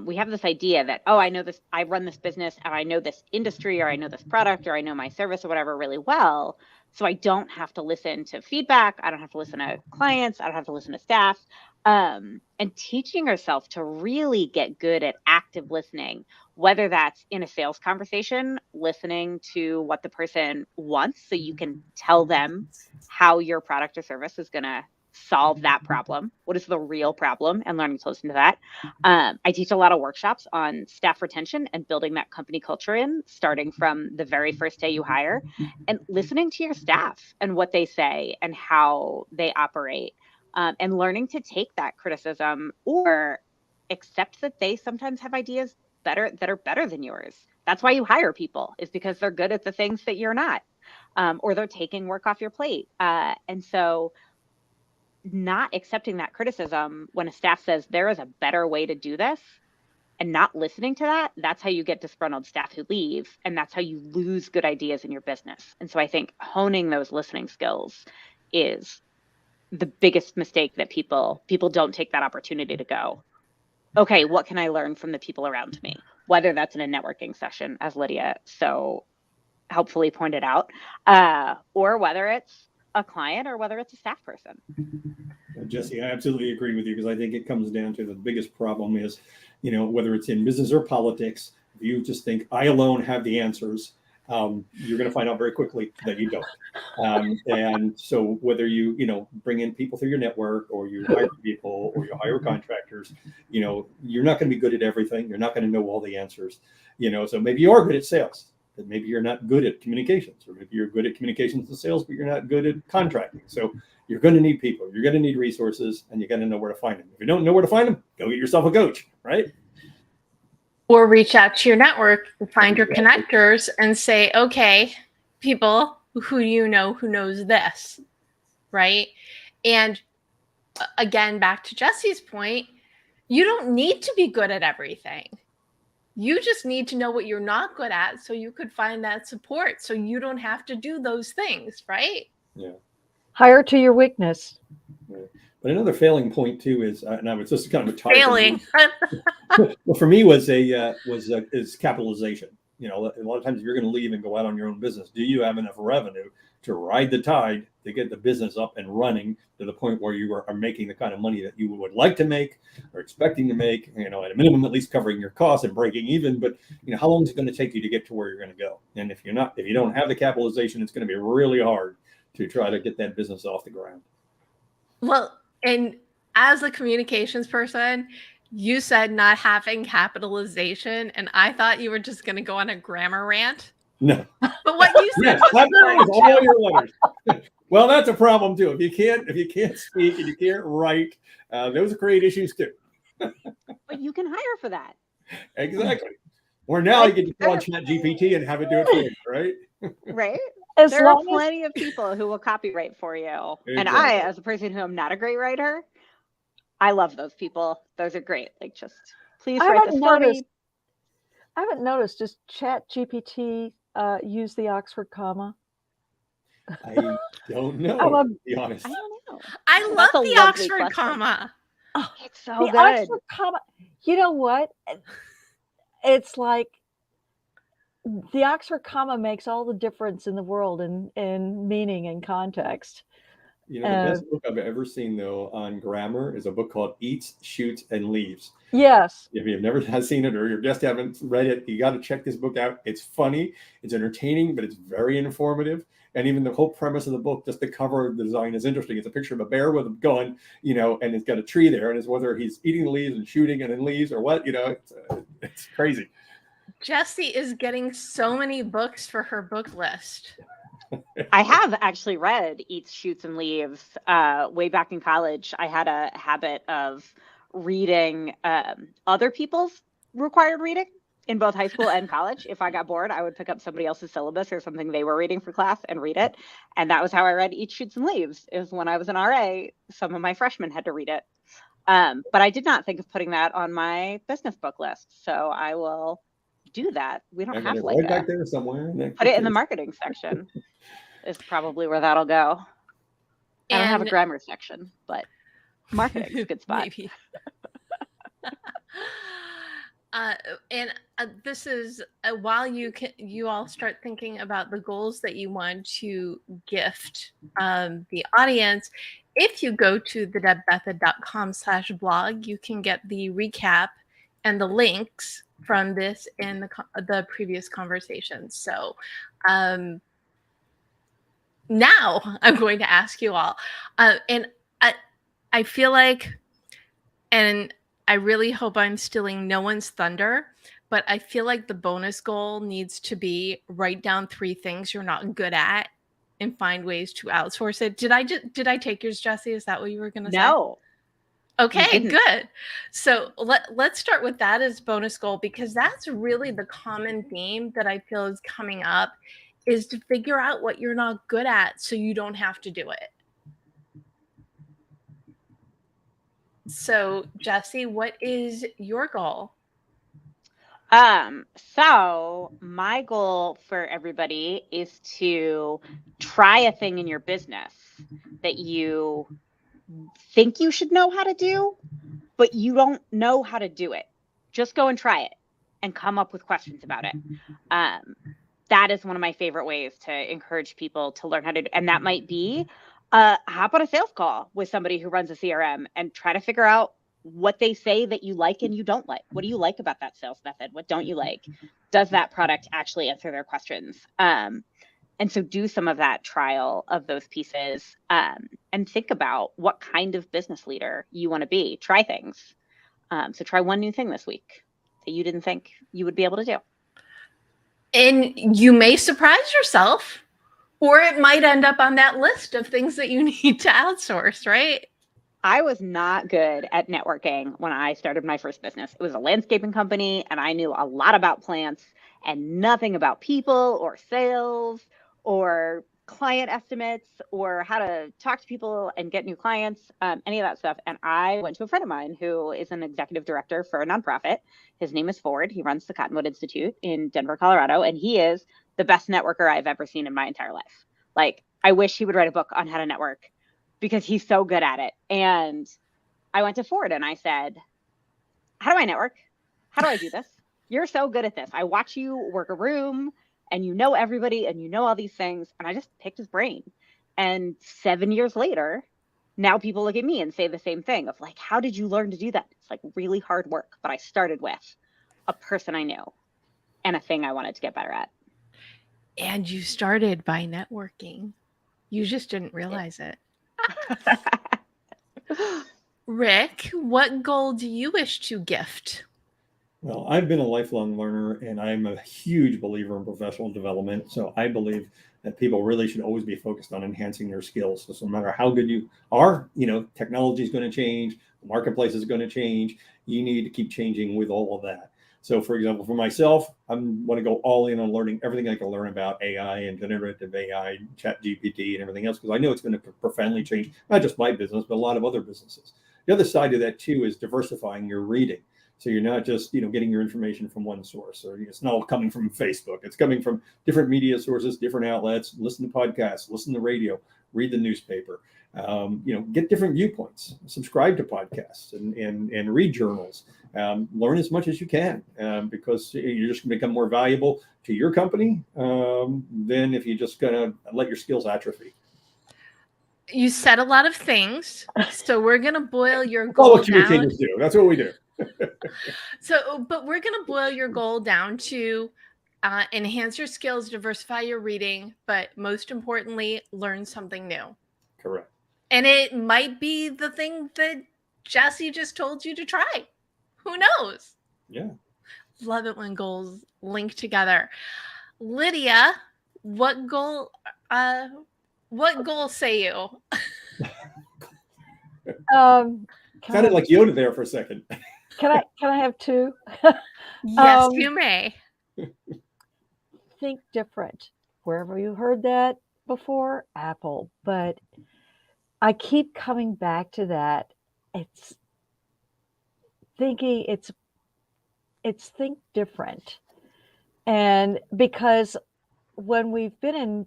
C: We have this idea that, oh, I know this, I run this business, and I know this industry, or I know this product, or I know my service or whatever really well. So I don't have to listen to feedback. I don't have to listen to clients. I don't have to listen to staff. And teaching yourself to really get good at active listening, whether that's in a sales conversation, listening to what the person wants so you can tell them how your product or service is going to solve that problem. What is the real problem? And learning to listen to that. I teach a lot of workshops on staff retention and building that company culture starting from the very first day you hire, and listening to your staff and what they say and how they operate. and learning to take that criticism or accept that they sometimes have ideas that are better than yours. That's why you hire people, is because they're good at the things that you're not, or they're taking work off your plate. And so not accepting that criticism when a staff says there is a better way to do this and not listening to that, that's how you get disgruntled staff who leave. And that's how you lose good ideas in your business. And so I think honing those listening skills is the biggest mistake that people don't take that opportunity to go, okay, what can I learn from the people around me? Whether that's in a networking session, as Lydia so helpfully pointed out, or whether it's a client or whether it's a staff person.
B: Jessi, I absolutely agree with you, because I think it comes down to the biggest problem is, whether it's in business or politics, if you just think I alone have the answers, you're going to find out very quickly that you don't. And so whether you bring in people through your network, or you hire people, or you hire contractors, you're not going to be good at everything. You're not going to know all the answers. So maybe you are good at sales, but maybe you're not good at communications, or maybe you're good at communications and sales, but you're not good at contracting. So you're going to need people, you're going to need resources, and you got to know where to find them. If you don't know where to find them, go get yourself a coach, right?
A: Or reach out to your network and find your connectors and say, okay, people who who knows this, right? And again, back to Jessi's point, you don't need to be good at everything. You just need to know what you're not good at, so you could find that support, so you don't have to do those things, right?
B: Yeah.
D: Hire to your weakness.
B: Yeah. But another failing point too is, and I was just kind of a
A: Failing.
B: well, for me was is capitalization. A lot of times if you're going to leave and go out on your own business, do you have enough revenue to ride the tide to get the business up and running to the point where you are making the kind of money that you would like to make or expecting to make, at a minimum, at least covering your costs and breaking even. But how long is it going to take you to get to where you're going to go? And if you don't have the capitalization, it's going to be really hard to try to get that business off the ground.
A: Well, and as a communications person, you said not having capitalization, and I thought you were just going to go on a grammar rant.
B: No.
A: But what you said was
B: all your letters. Well, that's a problem too. If you can't speak and you can't write, those create issues too.
C: But you can hire for that.
B: Exactly. Or now you can call ChatGPT and have it do it for you, right?
C: Right.
D: As
C: There are
D: long as
C: plenty of people who will copyright for you.
B: Exactly.
C: And I, as a person who am not a great writer, I love those people. Those are great. Like, just please write this for me.
D: I haven't noticed. Does ChatGPT use the Oxford comma?
B: I don't know, to be honest.
C: I don't know.
A: I love
C: That's a
A: the
C: lovely
A: Oxford
C: question.
A: comma.
C: Oh, it's so
D: The
C: good.
D: Oxford comma. You know what? It's like the Oxford comma makes all the difference in the world in meaning and context.
B: The best book I've ever seen, though, on grammar is a book called Eats, Shoots, and Leaves.
D: Yes.
B: If you've never seen it or you just haven't read it, you got to check this book out. It's funny, it's entertaining, but it's very informative. And even the whole premise of the book, just the cover design is interesting. It's a picture of a bear with a gun, and it's got a tree there, and it's whether he's eating the leaves and shooting and then leaves or what, it's crazy.
A: Jessi is getting so many books for her book list.
C: I have actually read Eats, Shoots, and Leaves way back in college. I had a habit of reading other people's required reading in both high school and college. If I got bored, I would pick up somebody else's syllabus or something they were reading for class and read it. And that was how I read Eats, Shoots, and Leaves. It was when I was an RA, some of my freshmen had to read it. But I did not think of putting that on my business book list. So I will do that. We don't have like
B: right back there somewhere.
C: Put it in the marketing section is probably where that'll go. I don't have a grammar section, but marketing is a good spot.
A: Maybe. This is while you all start thinking about the goals that you want to gift the audience. If you go to thedebmethod.com/blog, you can get the recap and the links from this and the previous conversations. So now I'm going to ask you all, and I feel like, and I really hope I'm stealing no one's thunder, but I feel like the bonus goal needs to be write down 3 things you're not good at and find ways to outsource it. Did I take yours, Jessi? Is that what you were going to say?
C: No.
A: Okay, good. So let's start with that as bonus goal, because that's really the common theme that I feel is coming up, is to figure out what you're not good at so you don't have to do it. So Jessi, what is your goal?
C: So my goal for everybody is to try a thing in your business that you think you should know how to do, but you don't know how to do it. Just go and try it and come up with questions about it. That is one of my favorite ways to encourage people to learn how to do. And that might be hop on a sales call with somebody who runs a CRM and try to figure out what they say that you like and you don't like. What do you like about that sales method? What don't you like? Does that product actually answer their questions? And so do some of that trial of those pieces, and think about what kind of business leader you want to be. Try things. So try one new thing this week that you didn't think you would be able to do.
A: And you may surprise yourself, or it might end up on that list of things that you need to outsource, right?
C: I was not good at networking when I started my first business. It was a landscaping company, and I knew a lot about plants and nothing about people or sales or client estimates or how to talk to people and get new clients, any of that stuff. And I went to a friend of mine who is an executive director for a nonprofit. His name is Ford. He runs the Cottonwood Institute in Denver, Colorado, and he is the best networker I've ever seen in my entire life. Like, I wish he would write a book on how to network, because he's so good at it. And I went to Ford and I said, how do I network? How do I do this? You're so good at this. I watch you work a room and you know everybody and you know all these things. And I just picked his brain. And 7 years later, now people look at me and say the same thing of like, how did you learn to do that? It's like really hard work. But I started with a person I knew and a thing I wanted to get better at.
A: And you started by networking. You just didn't realize it. Rick, what goal do you wish to gift?
B: Well, I've been a lifelong learner, and I'm a huge believer in professional development. So I believe that people really should always be focused on enhancing their skills. So no matter how good you are, technology is going to change, the marketplace is going to change. You need to keep changing with all of that. So, for example, for myself, I want to go all in on learning everything I can learn about AI and generative AI, ChatGPT, and everything else, because I know it's going to profoundly change not just my business, but a lot of other businesses. The other side of that, too, is diversifying your reading. So you're not just, getting your information from one source, or it's not all coming from Facebook. It's coming from different media sources, different outlets. Listen to podcasts, listen to radio, read the newspaper. Get different viewpoints. Subscribe to podcasts and read journals. Learn as much as you can, because you're just going to become more valuable to your company than if you're just going to let your skills atrophy.
A: You said a lot of things, so we're going to boil your goal
B: what communicators do. That's what we do.
A: But we're going to boil your goal down to enhance your skills, diversify your reading, but most importantly, learn something new.
B: Correct.
A: And it might be the thing that Jessi just told you to try. Who knows?
B: Yeah.
A: Love it when goals link together. Lydia, what goal say you?
B: Sounded like Yoda there for a second.
D: Can I have two?
A: Yes, you may.
D: Think different. Wherever you heard that before, Apple. But I keep coming back to that. It's thinking it's think different. And because when we've been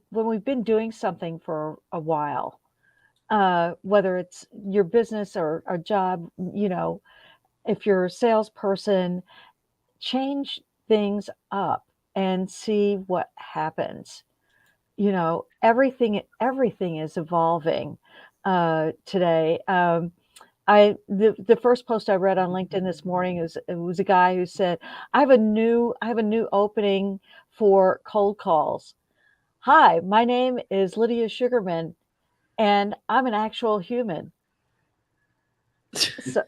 D: doing something for a while, whether it's your business or a job, if you're a salesperson, change things up and see what happens. Everything is evolving today. The first post I read on LinkedIn this morning was a guy who said, I have a new opening for cold calls. Hi, my name is Lydia Sugarman, and I'm an actual human. So,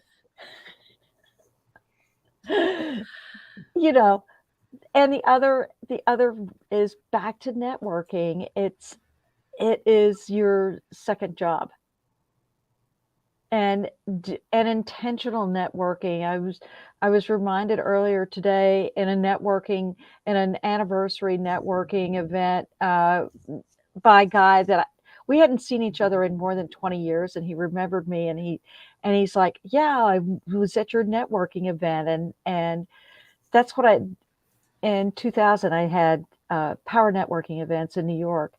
D: and the other is back to networking. It's it is your second job. And intentional networking. I was reminded earlier today in an anniversary networking event by a guy that we hadn't seen each other in more than 20 years, and he remembered me, and he's like, yeah, I was at your networking event, and that's what in 2000 I had power networking events in New York,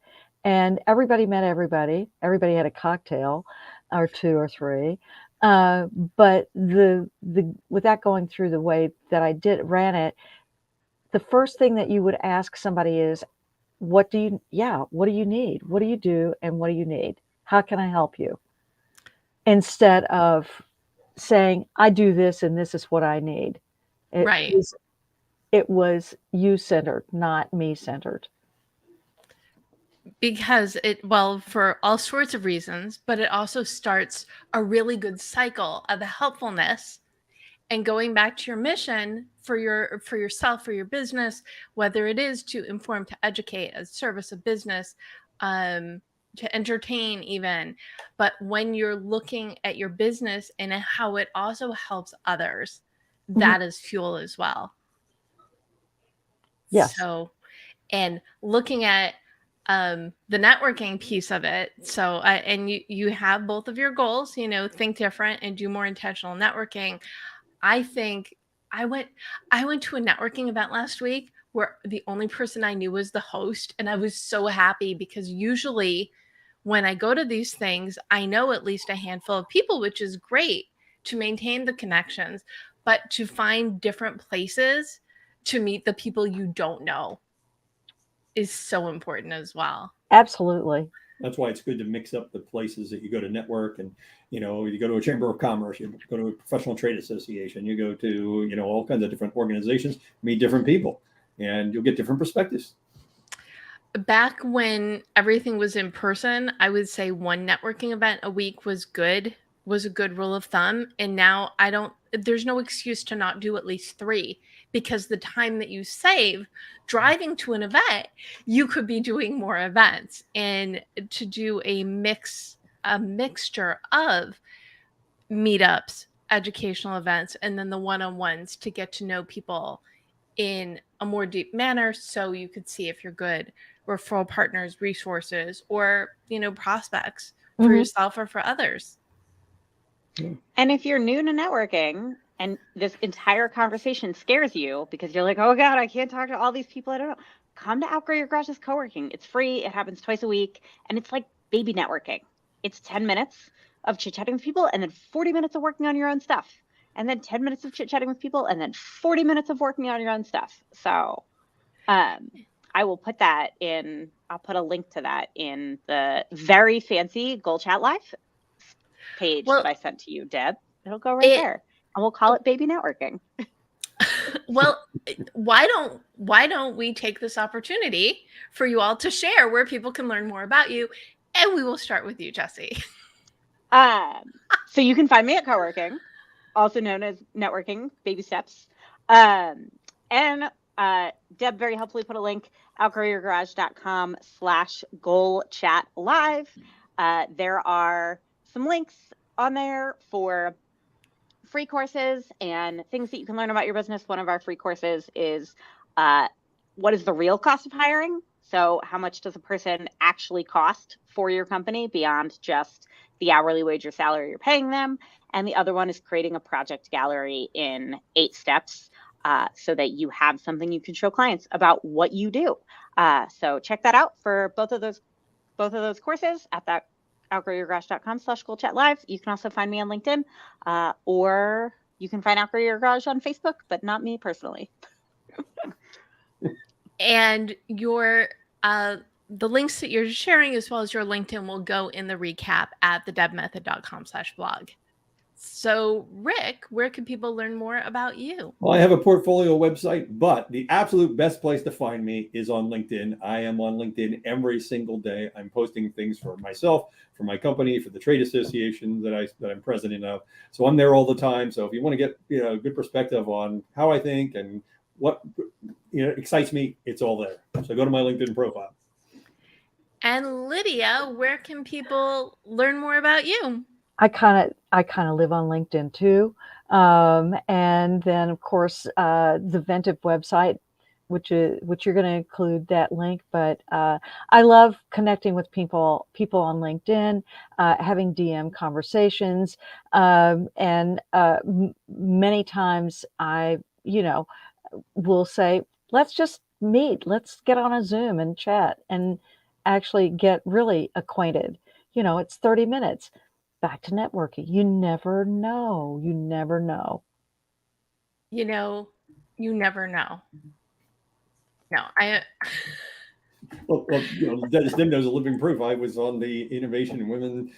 D: and everybody met everybody. Everybody had a cocktail or two or three. But without going through the way that I ran it, the first thing that you would ask somebody is, what do you need? What do you do? And what do you need? How can I help you? Instead of saying, I do this and this is what I need.
A: Right.
D: It was you-centered, not me-centered.
A: Because for all sorts of reasons, but it also starts a really good cycle of the helpfulness and going back to your mission for yourself, for your business, whether it is to inform, to educate, a service, a business, to entertain even. But when you're looking at your business and how it also helps others, that is fuel as well.
D: Yes.
A: So, and looking at the networking piece of it. So, and you have both of your goals, think different and do more intentional networking. I think I went to a networking event last week where the only person I knew was the host. And I was so happy because usually when I go to these things, I know at least a handful of people, which is great to maintain the connections, but to find different places to meet the people you don't know is so important as well.
D: Absolutely.
B: That's why it's good to mix up the places that you go to network, and you go to a chamber of commerce, you go to a professional trade association, you go to all kinds of different organizations, meet different people, and you'll get different perspectives.
A: Back when everything was in person, I would say one networking event a week was a good rule of thumb. And now there's no excuse to not do at least 3, because the time that you save driving to an event, you could be doing more events. And to do a mixture of meetups, educational events, and then the one-on-ones to get to know people in a more deep manner, so you could see if you're good referral partners, resources, or prospects for yourself or for others.
C: And if you're new to networking and this entire conversation scares you because you're like, oh God, I can't talk to all these people I don't know, come to Outgrow Your Garage's co-working. It's free. It happens twice a week. And it's like baby networking. It's 10 minutes of chit-chatting with people and then 40 minutes of working on your own stuff. And then 10 minutes of chit-chatting with people and then 40 minutes of working on your own stuff. So I will put that in. I'll put a link to that in the very fancy GoalChatLive page that I sent to you, Deb. It'll go right there, and we'll call it Baby Networking.
A: Well, why don't we take this opportunity for you all to share where people can learn more about you, and we will start with you, Jessi.
C: So you can find me at co-working, also known as Networking Baby Steps, and Deb very helpfully put a link, outgrowyourgarage.com/GoalChatLive. There are some links on there for free courses and things that you can learn about your business. One of our free courses is what is the real cost of hiring? So how much does a person actually cost for your company beyond just the hourly wage or salary you're paying them? And the other one is creating a project gallery in 8 steps so that you have something you can show clients about what you do. So check that out for both of those courses at that outgrowyourgarage.com/GoalChatLive. You can also find me on LinkedIn, or you can find Outgrow Your Garage on Facebook, but not me personally.
A: And the links that you're sharing, as well as your LinkedIn, will go in the recap at thedebmethod.com/blog. So, Rick, where can people learn more about you?
B: Well, I have a portfolio website, but the absolute best place to find me is on LinkedIn. I am on LinkedIn every single day. I'm posting things for myself, for my company, for the trade association that I'm president of. So I'm there all the time. So if you want to get a good perspective on how I think and what excites me, it's all there. So go to my LinkedIn profile.
A: And Lydia, where can people learn more about you?
D: I kind of live on LinkedIn too. And then of course, the Venntive website, which you're going to include that link. But I love connecting with people on LinkedIn, having DM conversations, and many times I, will say, let's just meet, let's get on a Zoom and chat and actually get really acquainted. It's 30 minutes. Back to networking. You never know. You never know.
A: You never know. No,
B: Well, Dennis Dim knows a living proof. I was on the Innovation in Women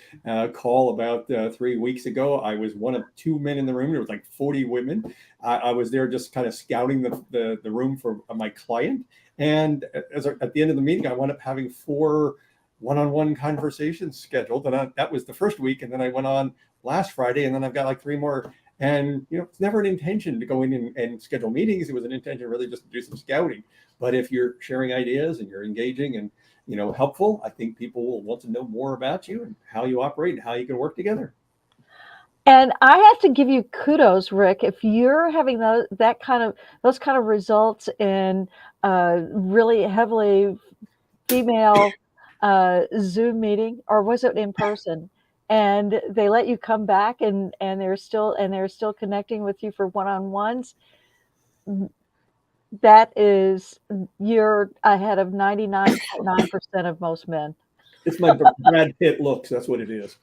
B: call about 3 weeks ago. I was one of 2 men in the room. There was like 40 women. I was there just kind of scouting the room for my client. And at the end of the meeting, I wound up having 4 one-on-one conversations scheduled. And that was the first week. And then I went on last Friday, and then I've got like 3 more. And, it's never an intention to go in and schedule meetings. It was an intention really just to do some scouting. But if you're sharing ideas and you're engaging and, helpful, I think people will want to know more about you and how you operate and how you can work together.
D: And I have to give you kudos, Rick, if you're having those kind of results in really heavily female Zoom meeting, or was it in person? And they let you come back and they're still connecting with you for one-on-ones. You're ahead of 99.9% of most men.
B: It's my Brad Pitt looks. That's what it is.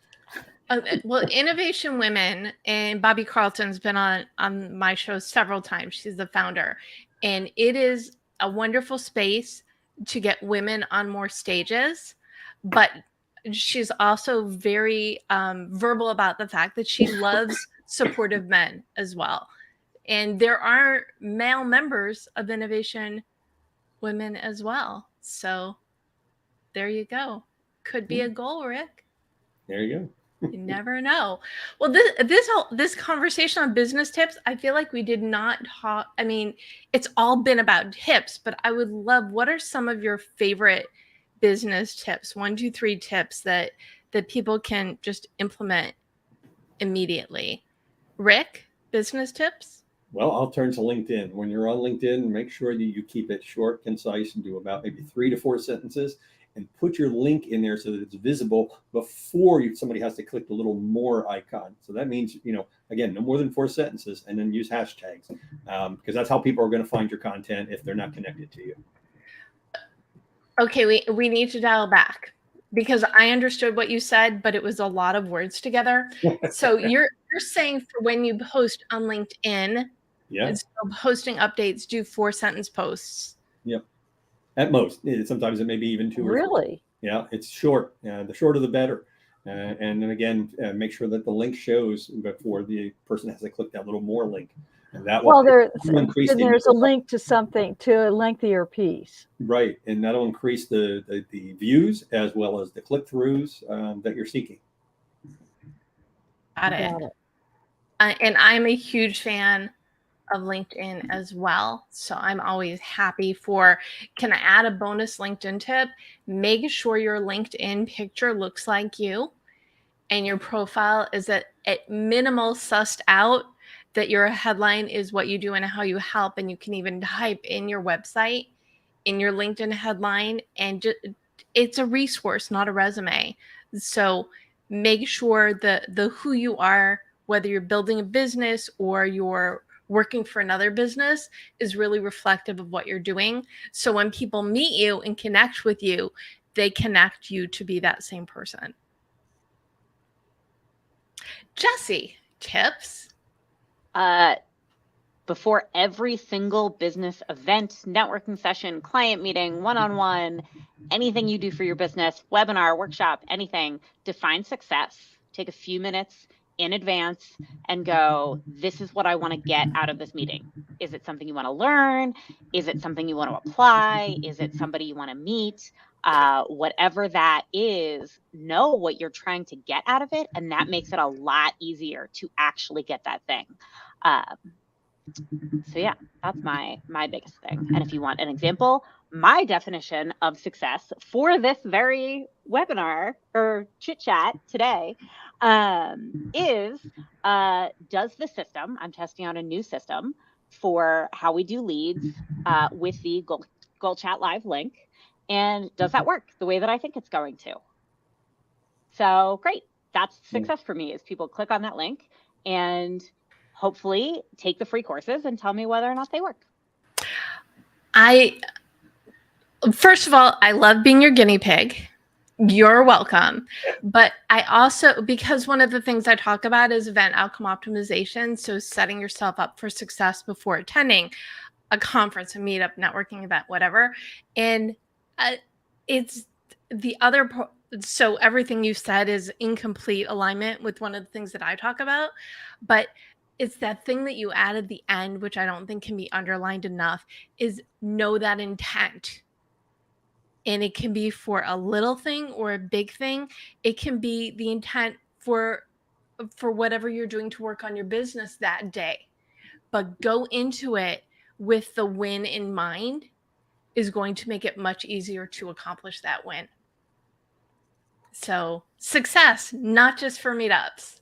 A: Well, Innovation Women, and Bobby Carlton's been on my show several times. She's the founder, and it is a wonderful space to get women on more stages. But she's also very verbal about the fact that she loves supportive men as well. And there are male members of Innovation Women as well. So there you go. Could be a goal, Rick.
B: There you go.
A: You never know. Well, this conversation on business tips, I feel like we did not talk. I mean, it's all been about tips, but I would love, what are some of your favorite business tips? 1, 2, 3 tips that people can just implement immediately. Rick, business tips?
B: Well, I'll turn to LinkedIn. When you're on LinkedIn, make sure that you keep it short, concise, and do about maybe 3 to 4 sentences, and put your link in there so that it's visible before somebody has to click the little more icon. So that means, again, no more than 4 sentences, and then use hashtags, because that's how people are going to find your content if they're not connected to you.
A: Okay, we need to dial back, because I understood what you said, but it was a lot of words together. So you're saying for when you post on LinkedIn, instead of posting updates, do 4-sentence posts.
B: Yep. At most. Sometimes it may be even 2 or 3.
D: Really?
B: Yeah, it's short. The shorter the better. And then again, make sure that the link shows before the person has to click that little more link. And that will increase.
D: There's a link to something, to a lengthier piece.
B: Right. And that'll increase the views as well as the click-throughs that you're seeking.
A: Got it. And I'm a huge fan of LinkedIn as well. So I'm always happy can I add a bonus LinkedIn tip? Make sure your LinkedIn picture looks like you, and your profile is at minimal sussed out, that your headline is what you do and how you help. And you can even type in your website in your LinkedIn headline, and it's a resource, not a resume. So make sure the who you are, whether you're building a business or you're working for another business, is really reflective of what you're doing. So when people meet you and connect with you, they connect you to be that same person. Jessi, tips?
C: Before every single business event, networking session, client meeting, one-on-one, anything you do for your business, webinar, workshop, anything, define success. Take a few minutes in advance and go, this is what I want to get out of this meeting. Is it something you want to learn? Is it something you want to apply? Is it somebody you want to meet? Whatever that is, know what you're trying to get out of it. And that makes it a lot easier to actually get that thing. So yeah, that's my biggest thing. And if you want an example, my definition of success for this very webinar or chit chat today is does the system, I'm testing out a new system for how we do leads with the GoalChatLive link. And does that work the way that I think it's going to? So great. That's success for me, is people click on that link and hopefully take the free courses and tell me whether or not they work.
A: First of all, I love being your guinea pig. You're welcome. But I also, because one of the things I talk about is event outcome optimization. So setting yourself up for success before attending a conference, a meetup, networking event, whatever. And it's the other so everything you said is in complete alignment with one of the things that I talk about, but it's that thing that you add at the end, which I don't think can be underlined enough, is know that intent. And it can be for a little thing or a big thing. It can be the intent for whatever you're doing to work on your business that day. But go into it with the win in mind is going to make it much easier to accomplish that win. So success, not just for meetups.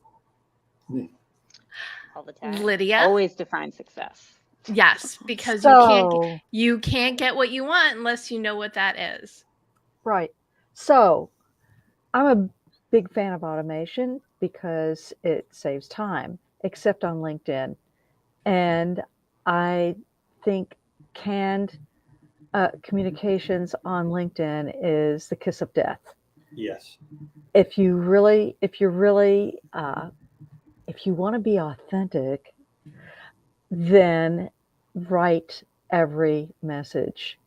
C: All the time.
A: Lydia?
C: Always define success.
A: Yes, because
D: So,
A: you can't get what you want unless you know what that is.
D: right. So I'm a big fan of automation because it saves time, except on LinkedIn. And I think canned communications on LinkedIn is the kiss of death.
B: Yes.
D: If you want to be authentic, then write every message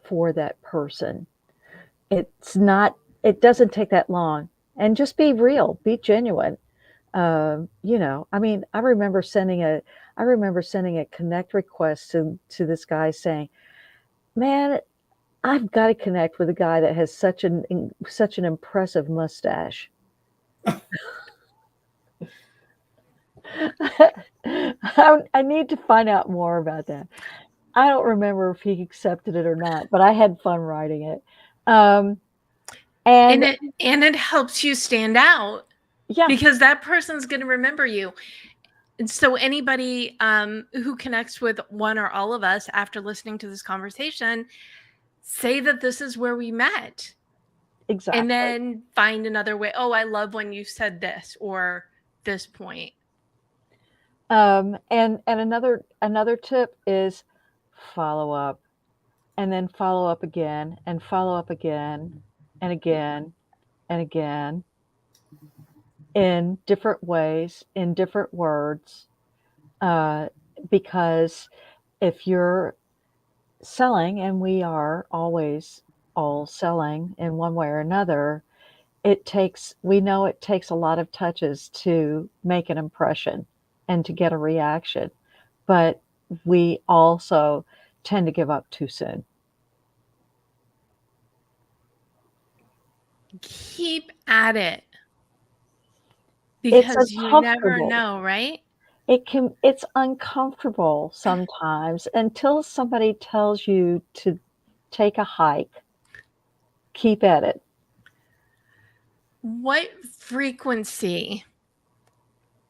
D: for that person. It doesn't take that long, and just be real, be genuine. I remember sending a connect request to this guy saying, man, I've got to connect with a guy that has such an impressive mustache. I need to find out more about that. I don't remember if he accepted it or not, but I had fun writing it. And
A: it helps you stand out.
D: Yeah.
A: Because that person's going to remember you. And so anybody who connects with one or all of us after listening to this conversation, say that this is where we met.
D: Exactly.
A: And then find another way. Oh, I love when you said this or this point.
D: And another tip is follow up, and then follow up again, and follow up again, and again, and again, in different ways, in different words, because if you're selling, and we are always all selling in one way or another, we know it takes a lot of touches to make an impression and to get a reaction, but we also tend to give up too soon.
A: Keep at it, because you never know, right?
D: It's uncomfortable sometimes until somebody tells you to take a hike. Keep at it.
A: What frequency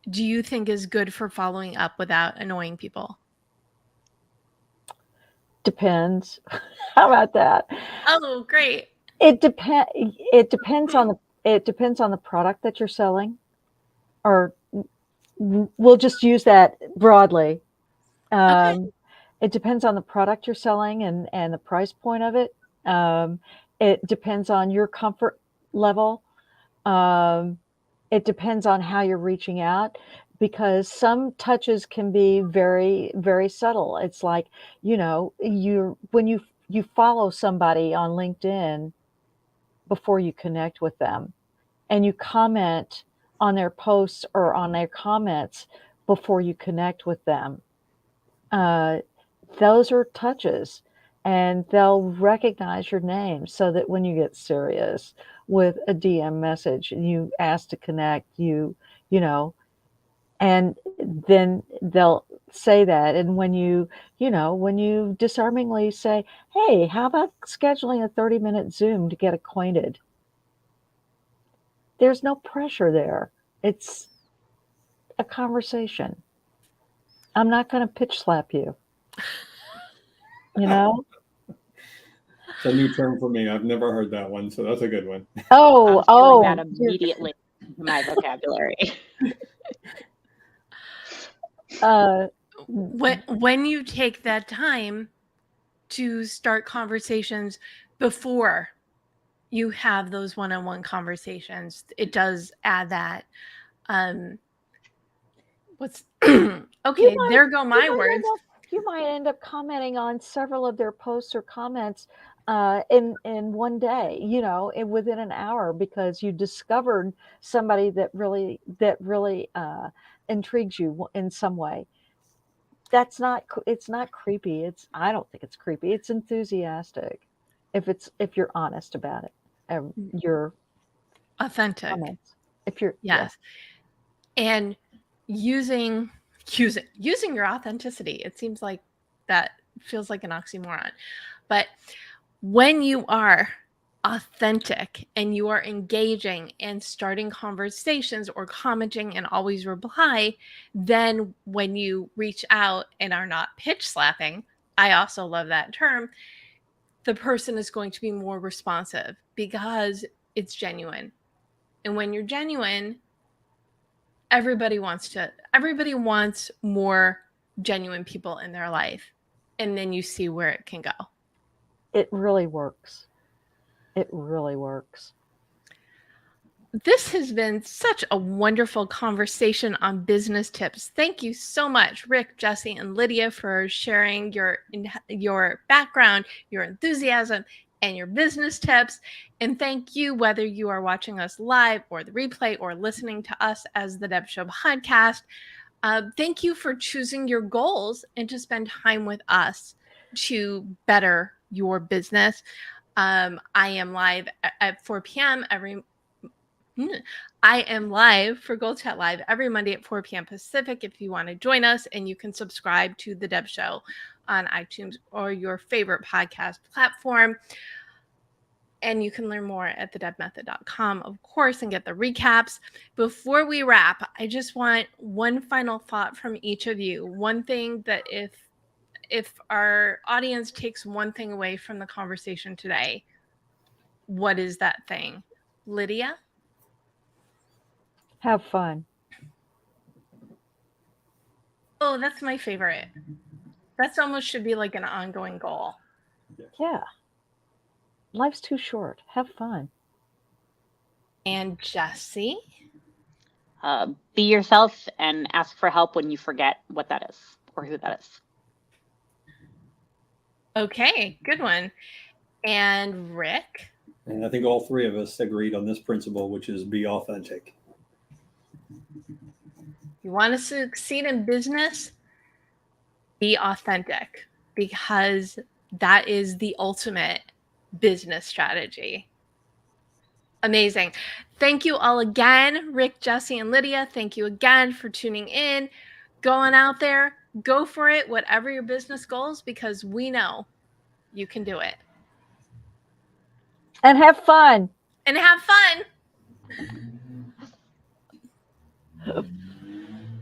A: do you think is good for following up without annoying people?
D: Depends. How about that?
A: Oh, great.
D: It depends on the product that you're selling, or we'll just use that broadly.
A: Okay.
D: It depends on the product you're selling and the price point of it. It depends on your comfort level. It depends on how you're reaching out, because some touches can be very, very subtle. It's like, when you follow somebody on LinkedIn before you connect with them, and you comment on their posts or on their comments before you connect with them. Those are touches, and they'll recognize your name, so that when you get serious with a DM message and you ask to connect, and then they'll say that. And when you disarmingly say, hey, how about scheduling a 30-minute Zoom to get acquainted? There's no pressure there. It's a conversation. I'm not going to pitch slap you. You know?
B: It's a new term for me. I've never heard that one, so that's a good one.
C: I'm stealing that
D: you're-
C: immediately into my vocabulary.
A: When you take that time to start conversations before you have those one-on-one conversations, it does add that. Okay, there go my words.
D: You might end up commenting on several of their posts or comments in one day, within an hour, because you discovered somebody that really intrigues you in some way. It's not creepy. I don't think it's creepy. It's enthusiastic if you're honest about it. You're
A: Authentic.
D: comments. If you're
A: Yes. And using your authenticity. It seems like that feels like an oxymoron. But when you are authentic and you are engaging and starting conversations or commenting and always reply, then when you reach out and are not pitch slapping, I also love that term, the person is going to be more responsive because it's genuine. And when you're genuine, everybody wants more genuine people in their life. And then you see where it can go.
D: It really works. It really works.
A: This has been such a wonderful conversation on business tips. Thank you so much, Rick, Jessi, and Lydia, for sharing your background, your enthusiasm, and your business tips. And thank you, whether you are watching us live or the replay or listening to us as the Deb Show podcast. Thank you for choosing your goals and to spend time with us to better your business. I am live at 4 p.m. I am live for GoalChatLive every Monday at 4 p.m. Pacific if you want to join us, and you can subscribe to The Deb Show on iTunes or your favorite podcast platform. And you can learn more at thedebmethod.com, of course, and get the recaps. Before we wrap, I just want one final thought from each of you. One thing that if our audience takes one thing away from the conversation today, what is that thing? Lydia?
D: Have fun.
A: Oh, that's my favorite. That's almost should be like an ongoing goal.
D: Yeah. Life's too short. Have fun.
A: And Jessi?
C: Be yourself and ask for help when you forget what that is or who that is.
A: Okay, good one. And Rick?
B: And I think all three of us agreed on this principle, which is be authentic.
A: You want to succeed in business? Be authentic, because that is the ultimate business strategy. Amazing. Thank you all again, Rick, Jessi, and Lydia. Thank you again for tuning in. Going out there, go for it, whatever your business goals, because we know you can do it.
D: And have fun.
A: And have fun.